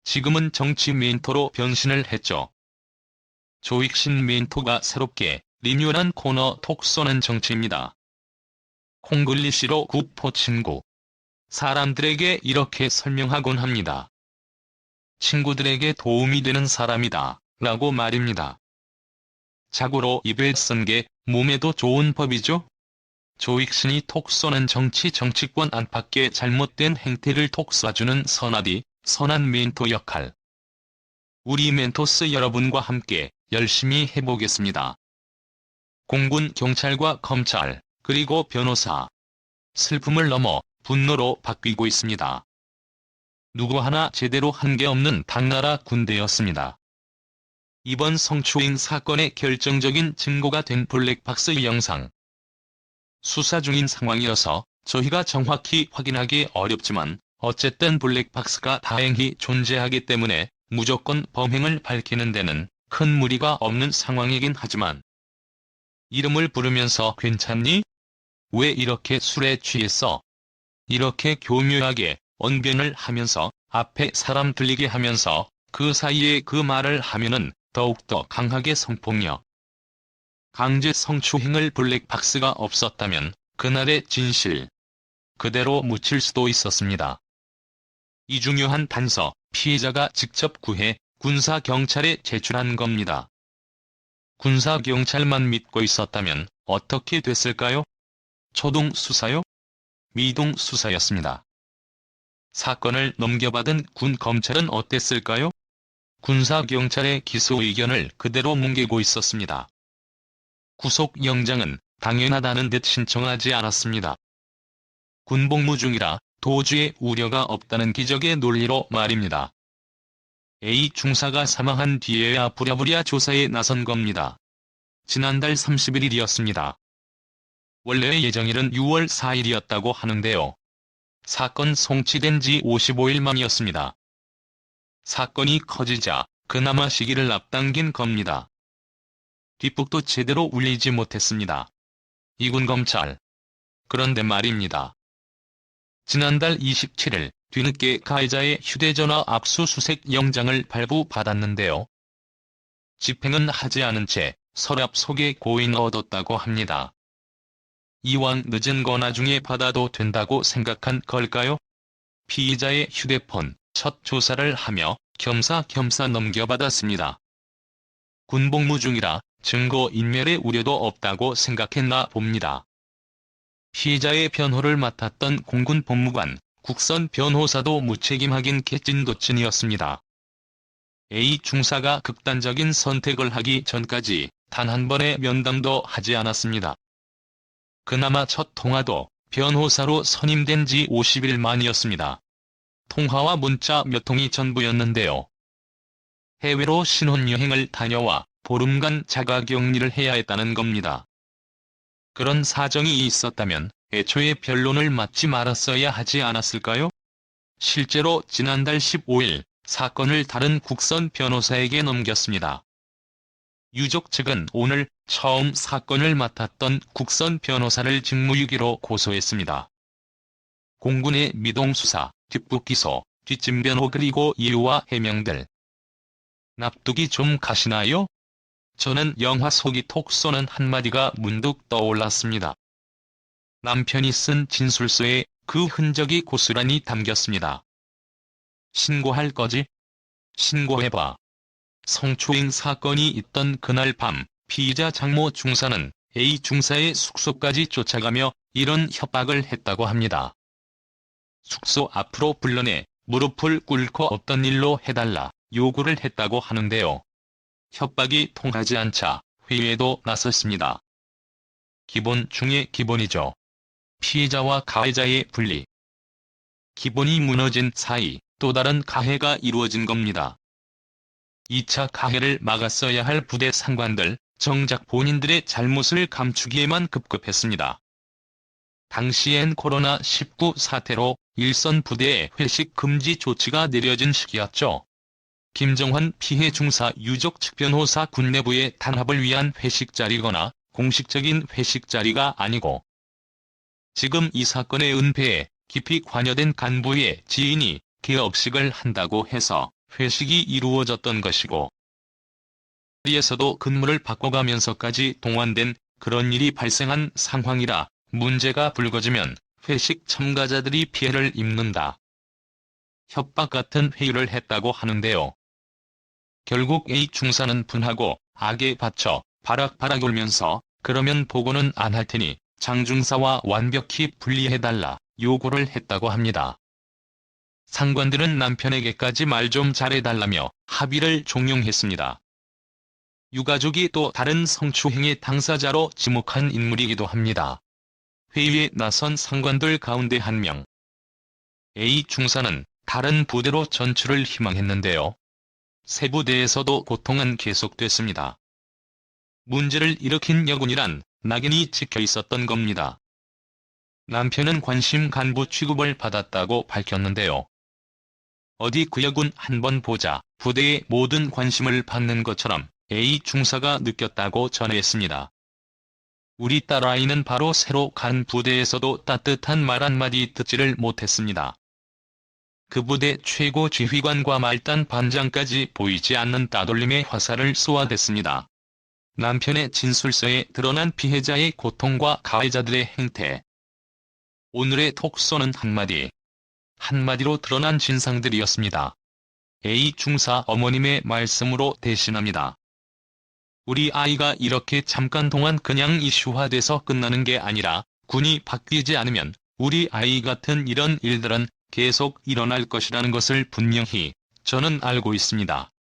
지금은 정치 멘토로 변신을 했죠. 조익신 멘토가 새롭게 리뉴얼한 코너 톡 쏘는 정치입니다. 콩글리시로 구포 친구. 사람들에게 이렇게 설명하곤 합니다. 친구들에게 도움이 되는 사람이다 라고 말입니다. 자고로 입에 쓴 게 몸에도 좋은 법이죠? 조익신이 톡 쏘는 정치권 안팎의 잘못된 행태를 톡 쏴주는 선한 멘토 역할. 우리 멘토스 여러분과 함께 열심히 해보겠습니다. 공군, 경찰과 검찰, 그리고 변호사. 슬픔을 넘어 분노로 바뀌고 있습니다. 누구 하나 제대로 한 게 없는 당나라 군대였습니다. 이번 성추행 사건의 결정적인 증거가 된 블랙박스 영상. 수사 중인 상황이어서 저희가 정확히 확인하기 어렵지만 어쨌든 블랙박스가 다행히 존재하기 때문에 무조건 범행을 밝히는 데는 큰 무리가 없는 상황이긴 하지만 이름을 부르면서 괜찮니? 왜 이렇게 술에 취했어? 이렇게 교묘하게 언변을 하면서 앞에 사람 들리게 하면서 그 사이에 그 말을 하면은 더욱더 강하게 성폭력, 강제 성추행을 블랙박스가 없었다면 그날의 진실 그대로 묻힐 수도 있었습니다. 이 중요한 단서 피해자가 직접 구해 군사경찰에 제출한 겁니다. 군사경찰만 믿고 있었다면 어떻게 됐을까요? 초동 수사요? 미동 수사였습니다. 사건을 넘겨받은 군 검찰은 어땠을까요? 군사경찰의 기소 의견을 그대로 뭉개고 있었습니다. 구속영장은 당연하다는 듯 신청하지 않았습니다. 군복무 중이라 도주의 우려가 없다는 기적의 논리로 말입니다. A 중사가 사망한 뒤에야 부랴부랴 조사에 나선 겁니다. 지난달 31일이었습니다. 원래의 예정일은 6월 4일이었다고 하는데요. 사건 송치된 지 55일 만이었습니다. 사건이 커지자 그나마 시기를 앞당긴 겁니다. 뒷북도 제대로 울리지 못했습니다. 이군 검찰. 그런데 말입니다. 지난달 27일 뒤늦게 가해자의 휴대전화 압수수색 영장을 발부받았는데요. 집행은 하지 않은 채 서랍 속에 고이 넣어뒀다고 합니다. 이왕 늦은 거 나중에 받아도 된다고 생각한 걸까요? 피의자의 휴대폰 첫 조사를 하며 겸사겸사 넘겨받았습니다. 군복무 중이라 증거인멸의 우려도 없다고 생각했나 봅니다. 피해자의 변호를 맡았던 공군 법무관, 국선 변호사도 무책임하긴 개찐도찐이었습니다. A 중사가 극단적인 선택을 하기 전까지 단 한 번의 면담도 하지 않았습니다. 그나마 첫 통화도 변호사로 선임된 지 50일 만이었습니다. 통화와 문자 몇 통이 전부였는데요. 해외로 신혼여행을 다녀와 보름간 자가격리를 해야 했다는 겁니다. 그런 사정이 있었다면 애초에 변론을 맡지 말았어야 하지 않았을까요? 실제로 지난달 15일 사건을 다른 국선 변호사에게 넘겼습니다. 유족 측은 오늘 처음 사건을 맡았던 국선 변호사를 직무유기로 고소했습니다. 공군의 미동수사, 뒷북 기소, 뒷짐 변호 그리고 이유와 해명들. 납득이 좀 가시나요? 저는 영화 속이 톡 쏘는 한마디가 문득 떠올랐습니다. 남편이 쓴 진술서에 그 흔적이 고스란히 담겼습니다. 신고할 거지? 신고해봐. 성추행 사건이 있던 그날 밤 피의자 장모 중사는 A 중사의 숙소까지 쫓아가며 이런 협박을 했다고 합니다. 숙소 앞으로 불러내 무릎을 꿇고 없던 일로 해달라 요구를 했다고 하는데요. 협박이 통하지 않자 회유에도 나섰습니다. 기본 중에 기본이죠. 피해자와 가해자의 분리. 기본이 무너진 사이 또 다른 가해가 이루어진 겁니다. 2차 가해를 막았어야 할 부대 상관들, 정작 본인들의 잘못을 감추기에만 급급했습니다. 당시엔 코로나19 사태로 일선 부대에 회식 금지 조치가 내려진 시기였죠. 김정환 피해 중사 유족 측 변호사 군 내부의 단합을 위한 회식 자리거나 공식적인 회식 자리가 아니고 지금 이 사건의 은폐에 깊이 관여된 간부의 지인이 개업식을 한다고 해서 회식이 이루어졌던 것이고, 자리에서도 근무를 바꿔가면서까지 동원된 그런 일이 발생한 상황이라 문제가 불거지면 회식 참가자들이 피해를 입는다. 협박 같은 회유를 했다고 하는데요. 결국 A 중사는 분하고 악에 받쳐 바락바락 울면서 그러면 보고는 안 할 테니 장 중사와 완벽히 분리해달라 요구를 했다고 합니다. 상관들은 남편에게까지 말 좀 잘해달라며 합의를 종용했습니다. 유가족이 또 다른 성추행의 당사자로 지목한 인물이기도 합니다. 회의에 나선 상관들 가운데 한 명. A 중사는 다른 부대로 전출을 희망했는데요. 새 부대에서도 고통은 계속됐습니다. 문제를 일으킨 여군이란 낙인이 찍혀 있었던 겁니다. 남편은 관심 간부 취급을 받았다고 밝혔는데요. 어디 그 여군 한번 보자 부대의 모든 관심을 받는 것처럼 A 중사가 느꼈다고 전했습니다. 우리 딸아이는 바로 새로 간 부대에서도 따뜻한 말 한마디 듣지를 못했습니다. 그 부대 최고 지휘관과 말단 반장까지 보이지 않는 따돌림의 화살을 쏘아댔습니다. 남편의 진술서에 드러난 피해자의 고통과 가해자들의 행태. 오늘의 톡쏘는 한마디로 드러난 진상들이었습니다. A 중사 어머님의 말씀으로 대신합니다. 우리 아이가 이렇게 잠깐 동안 그냥 이슈화돼서 끝나는 게 아니라 군이 바뀌지 않으면 우리 아이 같은 이런 일들은 계속 일어날 것이라는 것을 분명히 저는 알고 있습니다.